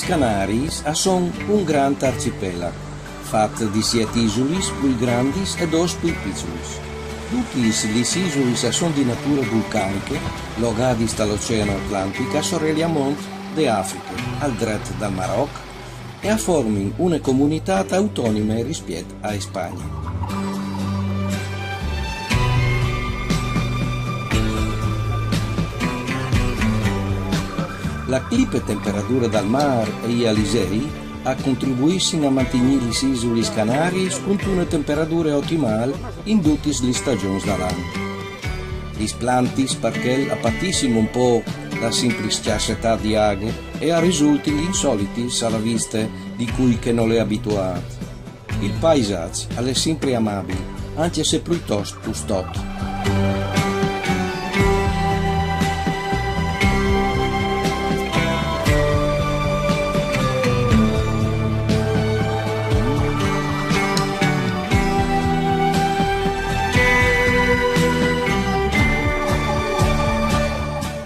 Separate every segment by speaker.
Speaker 1: Is Canaris son un grand arcipelag, fatto di 7 isolis più grandi e 2 più piccoli. Tutte le isole sono di natura vulcanica, logate dall'Oceano Atlantico a sorelle a monte di Africa, al dret dal Marocco, e formano una comunità autonoma rispetto a Spagna. La clipe temperatura dal mare e gli alisei contribuiscono a mantenere le isole Canarie con una temperatura ottimale in tutte le stagioni dell'anno. Le piante perché patiscono un po' la semplice scarsità di acqua e a risultati insoliti alla vista di cui che non è abituato. Il paesaggio è sempre amabile, anche se piuttosto custotto.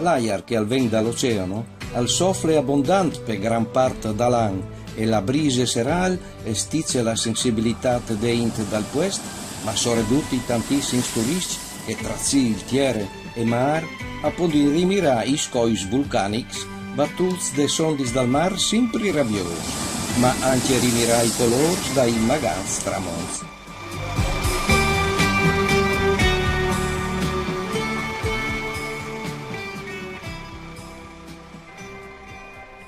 Speaker 1: L'aria che viene dall'oceano soffre abbondante per gran parte dell'anno e la brisa serale stizza la sensibilità dell'inte dal puest, ma sono ridotti tantissimi turisti che tra il terra e mare appunto rimirare i scoi vulcanici battuti dai sondi dal mare sempre rabbiosi, ma anche rimirare i colori dai maganzi tramonti.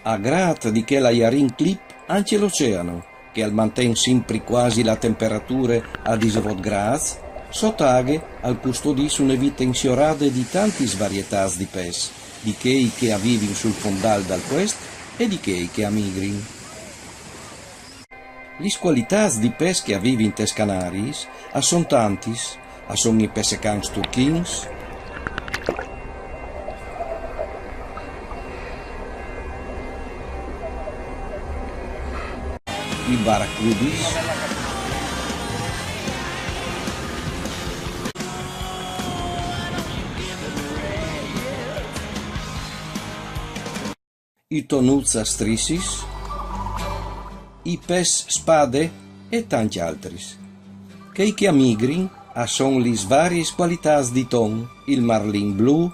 Speaker 1: A grata di che la Yarin Clip anche l'oceano, che mantiene sempre quasi la temperatura a 18 gradi, sottaghe al custodisce una vita insiorata di tante varietà di pesci, di quei che vivono sul fondal dal quest e di quei che migrano. Le qualità di pesci che vivono in tes Canaris sono tanti, sono i pescecans turchins, i barracudas, i tonuzza strissis, i pes spade e tanti altri. Che migrin sono le varie qualità di ton, il marlin blu,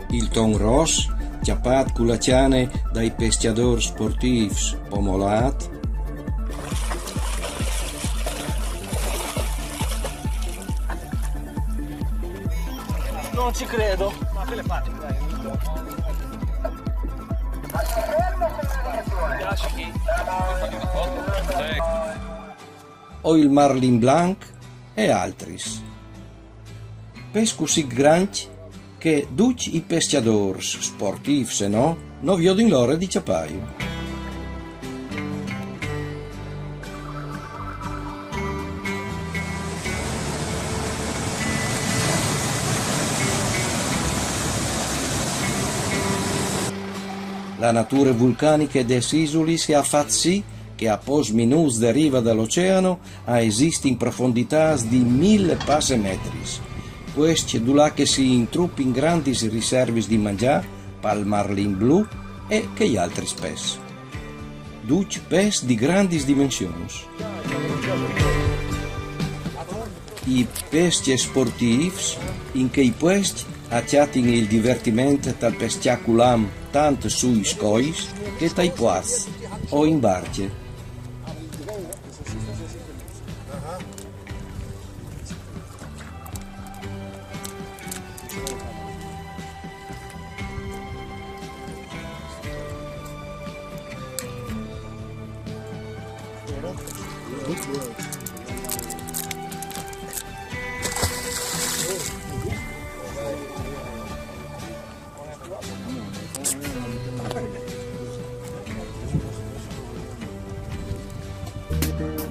Speaker 1: il ton rosso, chiappat culacciane dai pesciatori sportivi pomolat,
Speaker 2: non ci credo, ma che le fate?
Speaker 1: o il marlin blanc e altri. Pesco si grandi che tutti i pescatori sportivi, se no, non vedono l'ora di ciapaio. La natura vulcanica des isoli si ha fatto sì che a pos minus deriva dall'oceano esiste in profondità di 1000 passemetri. Questo è che si intruppa in grandi riserve di mangiare, pal marlin blu e che gli altri spessi. Duci pesci di grandi dimensioni. I pesci sportivi, in che i questi acciatino il divertimento dal pesciaculam tanto sui scoi che dai puaz o in barche.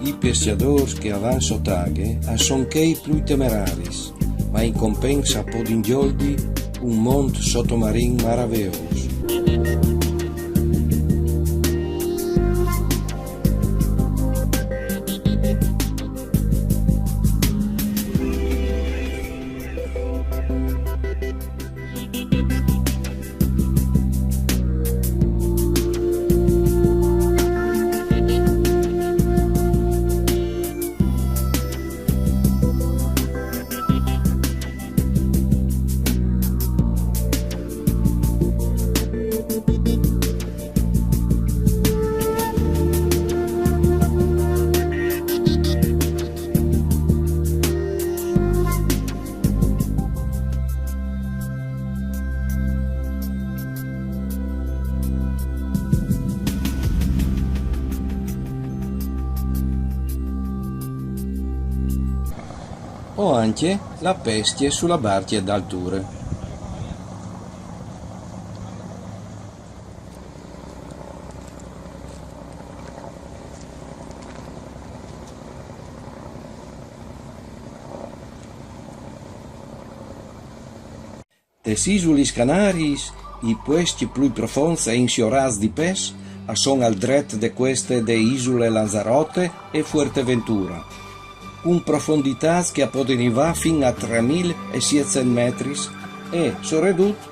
Speaker 1: I pesciatori che avanzano taghe sono che più temerari, ma in compensa podingioldi un mondo sottomarino meraviglioso. o anche la pesce sulla barca d'alture. Des Isolis Canaris, i puesti più profonds e insiorats di pes, son al dret de queste de Isole Lanzarote e Fuerteventura, con profondità che poden arrivare fino a 3.700 metri e, soprattutto,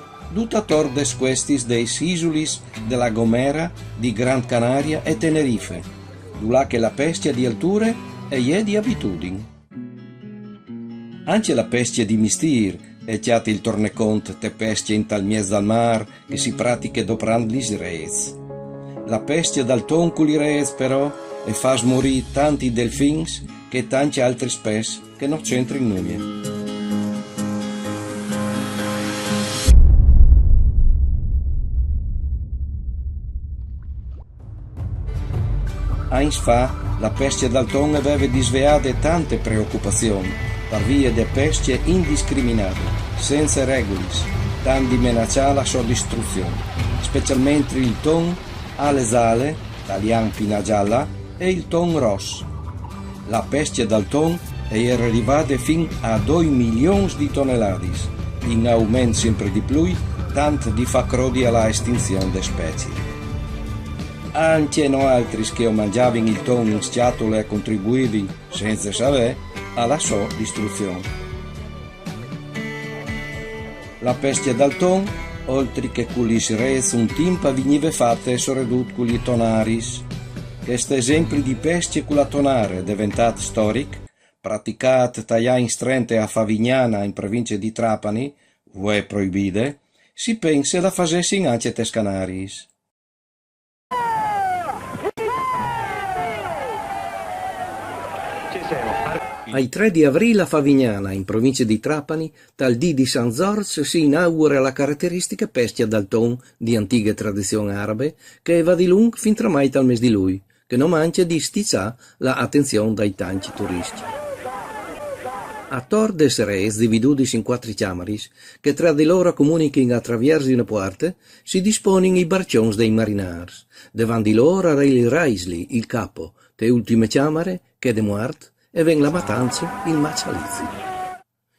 Speaker 1: attorno des questis des Isolis de La Gomera, di Gran Canaria e Tenerife, dove che la pesca di alture è di abitudine. Anche la pesca di mistir è chiati il tornecont te pesce in tal mies dal mar che si pratiche doprand lis rees. La pesca dal ton con li rees però e fa smorì tanti delfins che tanti altri spes che non c'entri nulla. Eins fa, la pesca dal ton aveva disveate tante preoccupazioni per via de pesce indiscriminate, senza regolis, tan di menacciare la sua distruzione, specialmente il ton alle sale, talian pina gialla, e il ton rosso. La pesce dal ton era arrivata fin a 2 milioni di tonnellate, in aumento sempre di più, tanto di fa crodi alla estinzione delle specie. Anche no altri che mangiavano il ton in scatole e contribuivano, senza sapere, alla sua distruzione. La pesca dal ton, oltre che con gli reis un tempo veniva fatta soprattutto con gli tonaris. Questo esempio di pesca con la tonare è diventato storico, praticato in strente a Favignana in provincia di Trapani, dove è proibito, si pensa da facessi anche a Canaris. Ai 3 di aprile a Favignana, in provincia di Trapani, tal dì di San Zorz si inaugura la caratteristica pesca dal ton di antiche tradizioni arabe che va di lungo fin tra mai tal mese di lui, che non manca di stizzare la attenzione dai tanti turisti. A tor des reis dividuti in 4 chiamaris, che tra di loro comunicano attraverso una porta, si dispongono i barcions dei marinars, davanti di loro il raisli, il capo, te ultime chiamare, che de muart, e ven la matanza il macializzi.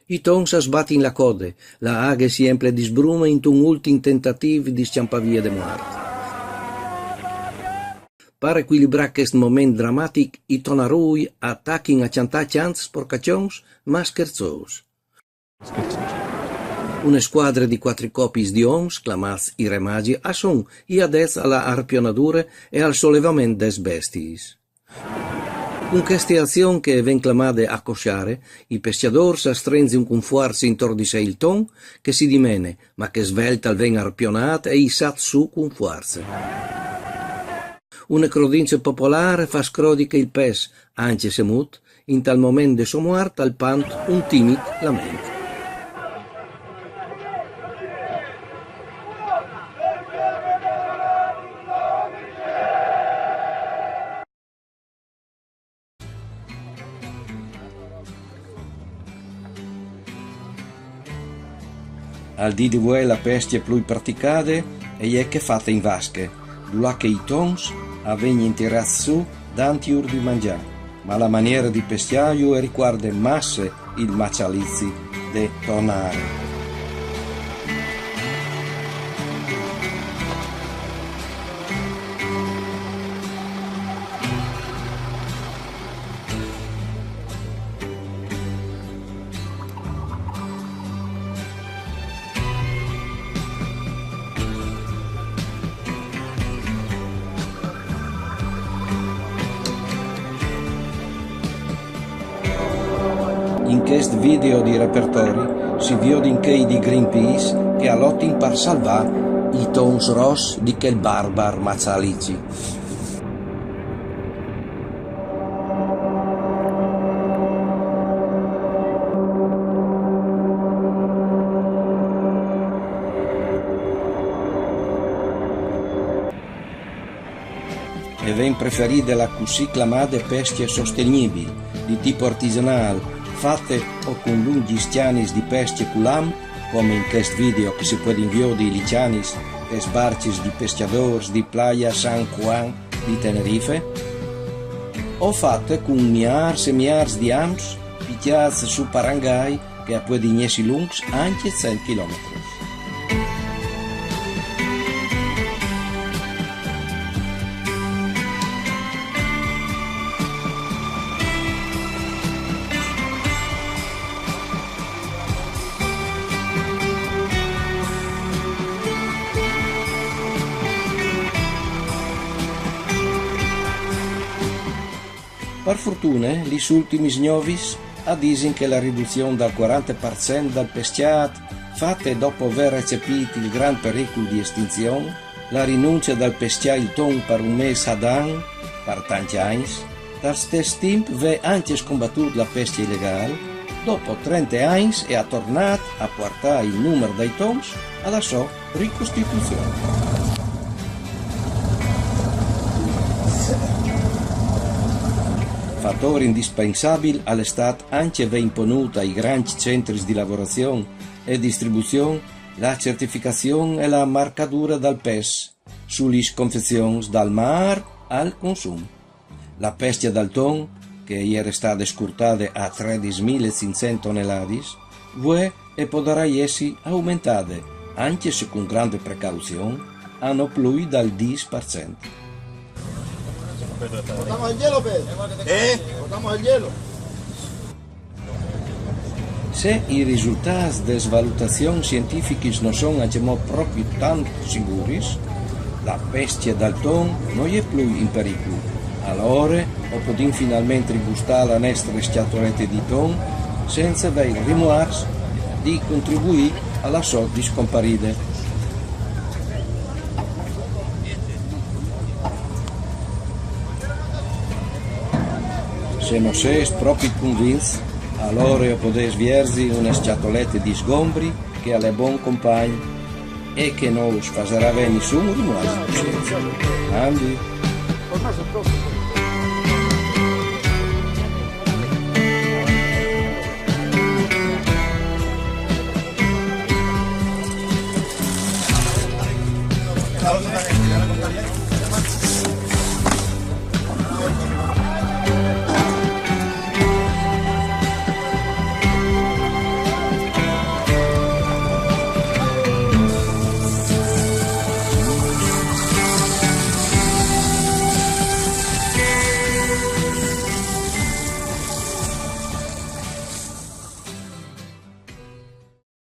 Speaker 1: I tons sbatti in la code, la aghe sempre disbruma in un ultimo tentativo di scampavia de muerte. Per equilibrare questo momento drammatico, i tonarui attacchino a cantare canti sporcacions ma scherzos. Una squadra di 4 coppie di oms, chiamati i remagi, sono adesso alla arpionadura e al sollevamento des besties. Con queste azioni che ven chiamate a cosciare, i pesciadori strengono con forza intorno di sé il ton, che si dimene, ma che svelta ven arpionato e isat su con forza. Una crodinza popolare fa scrodica il pes, anche se mut, in tal momento de sua morte al panto un timido lamento. Al di dove la pesca più praticata è che fatta in vasche, dove che i tons avvengono tirati su danti ur di mangiare, ma la maniera di pescaio riguarda masse il macializzi de tonare. In questo video di repertori si vede in che di Greenpeace che allottin per salvare i tons ross di quel barbar macializzi. E ven preferite la così chiamate pesche sostenibili, di tipo artigianale, fatte o con lunghi stianis di pesce culam, come in questo video che si può inviare di licianis e sbarcis di pescadores di Playa San Juan di Tenerife, o fatte con miars e miars di ams picchiati su parangai che può dignesi lungs anche 100 km. Per fortuna, gli ultimi novis dicono che la riduzione del 40% del pesciato, fatta dopo aver recepito il gran pericolo di estinzione, la rinuncia del pesciare il ton per un mese ad anno, per tanti anni, dal stesso tempo va anche scombattuto la pesca illegale, dopo 30 anni è tornato a portare il numero dei tons alla sua ricostituzione. Fattore indispensabile all'estate anche va imponuta ai grandi centri di lavorazione e distribuzione la certificazione e la marcatura del PES sulle confezioni dal mar al consumo. La pesca del ton, che era stata scurtata a 13.500 tonnellate, vuole e potrà essere aumentada, anche se con grande precauzione, a non più del 10%.
Speaker 2: ¿Botamos el hielo, Pedro? ¿Botamos el hielo?
Speaker 1: Se i risultati delle valutazioni scientifiche non sono proprio tanto sicuri, la pesca del ton non è più in pericolo. Allora possiamo finalmente gustare la nostra scatoletta di ton senza aver rimorso di contribuire alla sua scomparita. Se non sei proprio convinto, allora potete sversi una scatoletta di sgombri che è buon compagno e che non farà nessun rimorso. Andi.